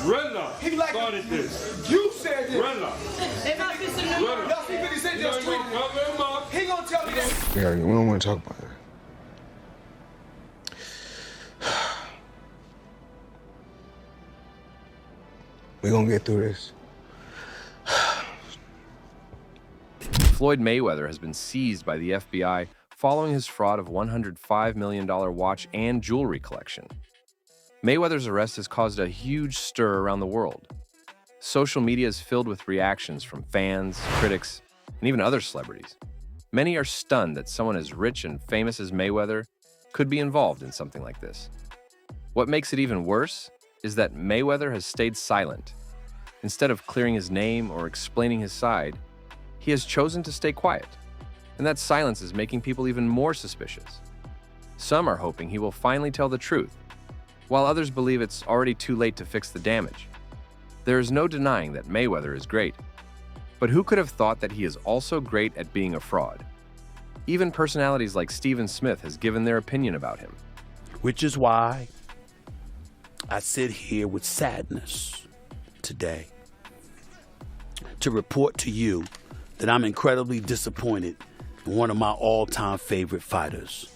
Renner He like started this. You said this. Renner. They must be some New York. Renner. Y'all see what he said You just ain't gonna tweeted. cover him up. He gonna tell me that. Yeah, we don't want to talk about it. We're gonna get through this. Floyd Mayweather has been seized by the FBI following his fraud of $105 million watch and jewelry collection. Mayweather's arrest has caused a huge stir around the world. Social media is filled with reactions from fans, critics, and even other celebrities. Many are stunned that someone as rich and famous as Mayweather could be involved in something like this. What makes it even worse is that Mayweather has stayed silent. Instead of clearing his name or explaining his side, he has chosen to stay quiet. And that silence is making people even more suspicious. Some are hoping he will finally tell the truth, while others believe it's already too late to fix the damage. There is no denying that Mayweather is great. But who could have thought that he is also great at being a fraud? Even personalities like Stephen Smith has given their opinion about him. Which is why I sit here with sadness today to report to you that I'm incredibly disappointed in one of my all-time favorite fighters,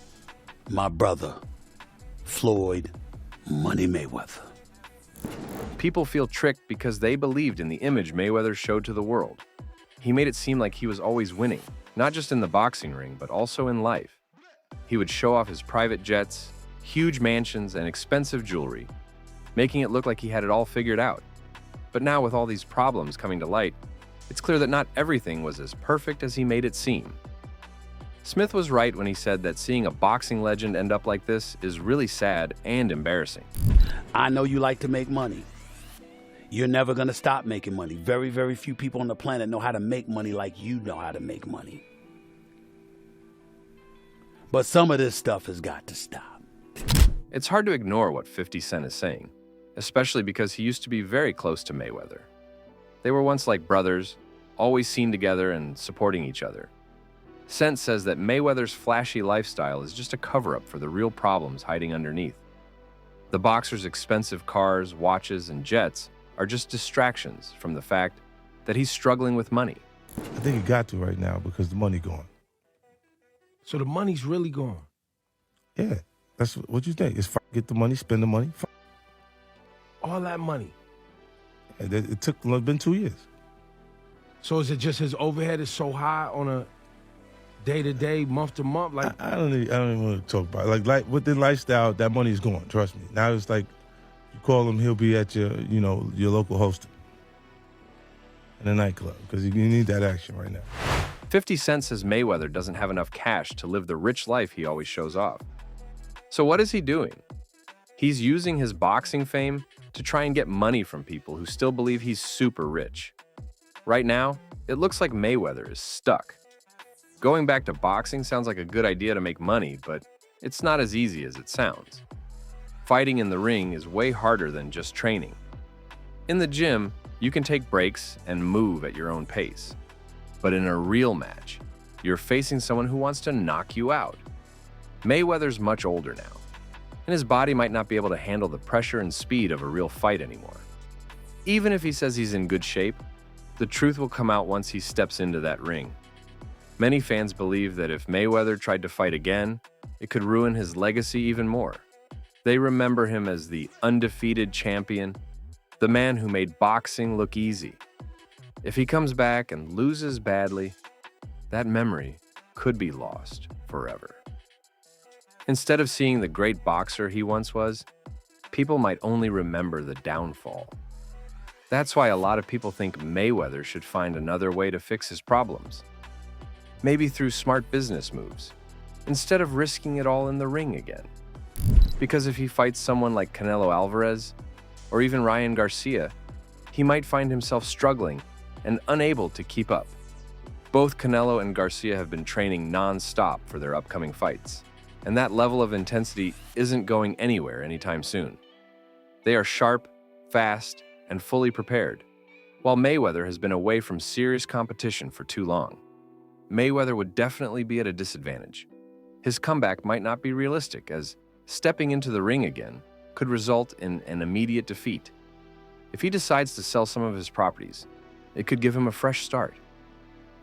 my brother, Floyd Money Mayweather. People feel tricked because they believed in the image Mayweather showed to the world. He made it seem like he was always winning, not just in the boxing ring, but also in life. He would show off his private jets, huge mansions, and expensive jewelry, making it look like he had it all figured out. But now with all these problems coming to light, it's clear that not everything was as perfect as he made it seem. Smith was right when he said that seeing a boxing legend end up like this is really sad and embarrassing. I know you like to make money. You're never going to stop making money. Very, very few people on the planet know how to make money like you know how to make money. But some of this stuff has got to stop. It's hard to ignore what 50 Cent is saying, especially because he used to be very close to Mayweather. They were once like brothers, always seen together and supporting each other. Cent says that Mayweather's flashy lifestyle is just a cover-up for the real problems hiding underneath. The boxer's expensive cars, watches, and jets are just distractions from the fact that he's struggling with money. I think he got to right now because the money gone. So the money's really gone. Yeah, that's what you think. It's get the money, spend the money. All that money. And it took been 2 years. So is it just his overhead is so high on a day-to-day, month-to-month? Like I don't even want to talk about it. Like with the lifestyle, that money is gone. Trust me. Now it's like you call him, he'll be at your local hosting in a nightclub because you need that action right now. 50 Cent says Mayweather doesn't have enough cash to live the rich life he always shows off. So what is he doing? He's using his boxing fame to try and get money from people who still believe he's super rich. Right now, it looks like Mayweather is stuck. Going back to boxing sounds like a good idea to make money, but it's not as easy as it sounds. Fighting in the ring is way harder than just training. In the gym, you can take breaks and move at your own pace. But in a real match, you're facing someone who wants to knock you out. Mayweather's much older now, and his body might not be able to handle the pressure and speed of a real fight anymore. Even if he says he's in good shape, the truth will come out once he steps into that ring. Many fans believe that if Mayweather tried to fight again, it could ruin his legacy even more. They remember him as the undefeated champion, the man who made boxing look easy. If he comes back and loses badly, that memory could be lost forever. Instead of seeing the great boxer he once was, people might only remember the downfall. That's why a lot of people think Mayweather should find another way to fix his problems. Maybe through smart business moves, instead of risking it all in the ring again. Because if he fights someone like Canelo Alvarez, or even Ryan Garcia, he might find himself struggling and unable to keep up. Both Canelo and Garcia have been training non-stop for their upcoming fights, and that level of intensity isn't going anywhere anytime soon. They are sharp, fast, and fully prepared, while Mayweather has been away from serious competition for too long. Mayweather would definitely be at a disadvantage. His comeback might not be realistic, as stepping into the ring again could result in an immediate defeat. If he decides to sell some of his properties, it could give him a fresh start.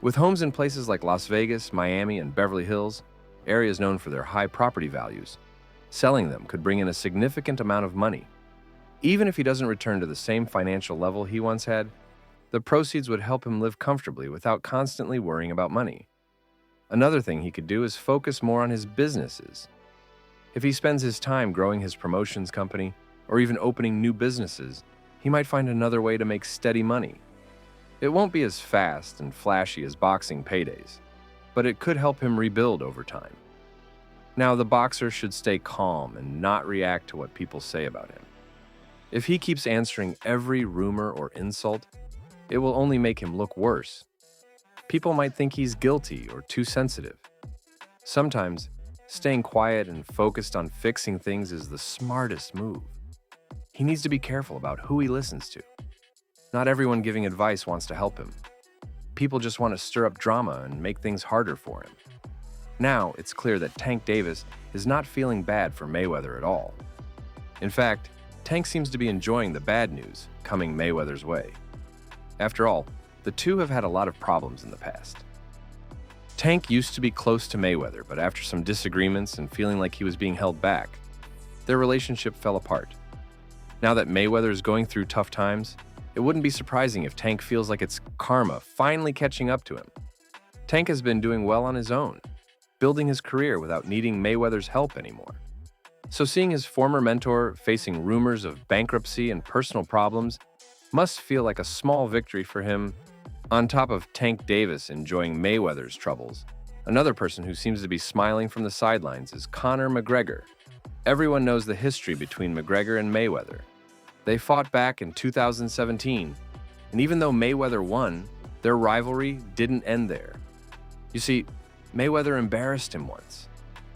With homes in places like Las Vegas, Miami, and Beverly Hills, areas known for their high property values, selling them could bring in a significant amount of money. Even if he doesn't return to the same financial level he once had, the proceeds would help him live comfortably without constantly worrying about money. Another thing he could do is focus more on his businesses. If he spends his time growing his promotions company or even opening new businesses, he might find another way to make steady money. It won't be as fast and flashy as boxing paydays, but it could help him rebuild over time. Now, the boxer should stay calm and not react to what people say about him. If he keeps answering every rumor or insult, it will only make him look worse. People might think he's guilty or too sensitive. Sometimes, staying quiet and focused on fixing things is the smartest move. He needs to be careful about who he listens to. Not everyone giving advice wants to help him. People just want to stir up drama and make things harder for him. Now, it's clear that Tank Davis is not feeling bad for Mayweather at all. In fact, Tank seems to be enjoying the bad news coming Mayweather's way. After all, the two have had a lot of problems in the past. Tank used to be close to Mayweather, but after some disagreements and feeling like he was being held back, their relationship fell apart. Now that Mayweather is going through tough times, it wouldn't be surprising if Tank feels like it's karma finally catching up to him. Tank has been doing well on his own, building his career without needing Mayweather's help anymore. So seeing his former mentor facing rumors of bankruptcy and personal problems must feel like a small victory for him. On top of Tank Davis enjoying Mayweather's troubles, another person who seems to be smiling from the sidelines is Conor McGregor. Everyone knows the history between McGregor and Mayweather. They fought back in 2017, and even though Mayweather won, their rivalry didn't end there. You see, Mayweather embarrassed him once,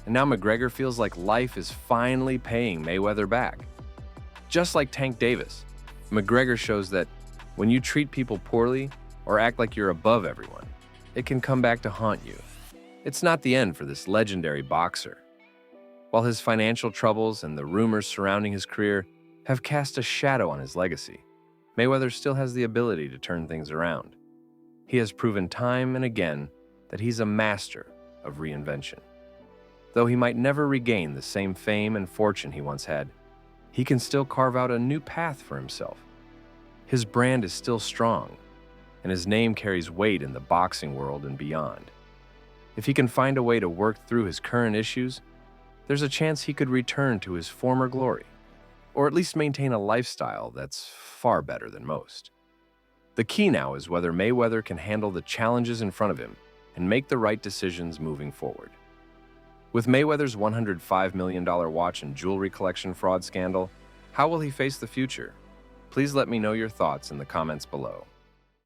and now McGregor feels like life is finally paying Mayweather back. Just like Tank Davis, McGregor shows that when you treat people poorly or act like you're above everyone, it can come back to haunt you. It's not the end for this legendary boxer. While his financial troubles and the rumors surrounding his career have cast a shadow on his legacy, Mayweather still has the ability to turn things around. He has proven time and again that he's a master of reinvention. Though he might never regain the same fame and fortune he once had, he can still carve out a new path for himself. His brand is still strong, and his name carries weight in the boxing world and beyond. If he can find a way to work through his current issues, there's a chance he could return to his former glory, or at least maintain a lifestyle that's far better than most. The key now is whether Mayweather can handle the challenges in front of him and make the right decisions moving forward. With Mayweather's $105 million watch and jewelry collection fraud scandal, how will he face the future? Please let me know your thoughts in the comments below.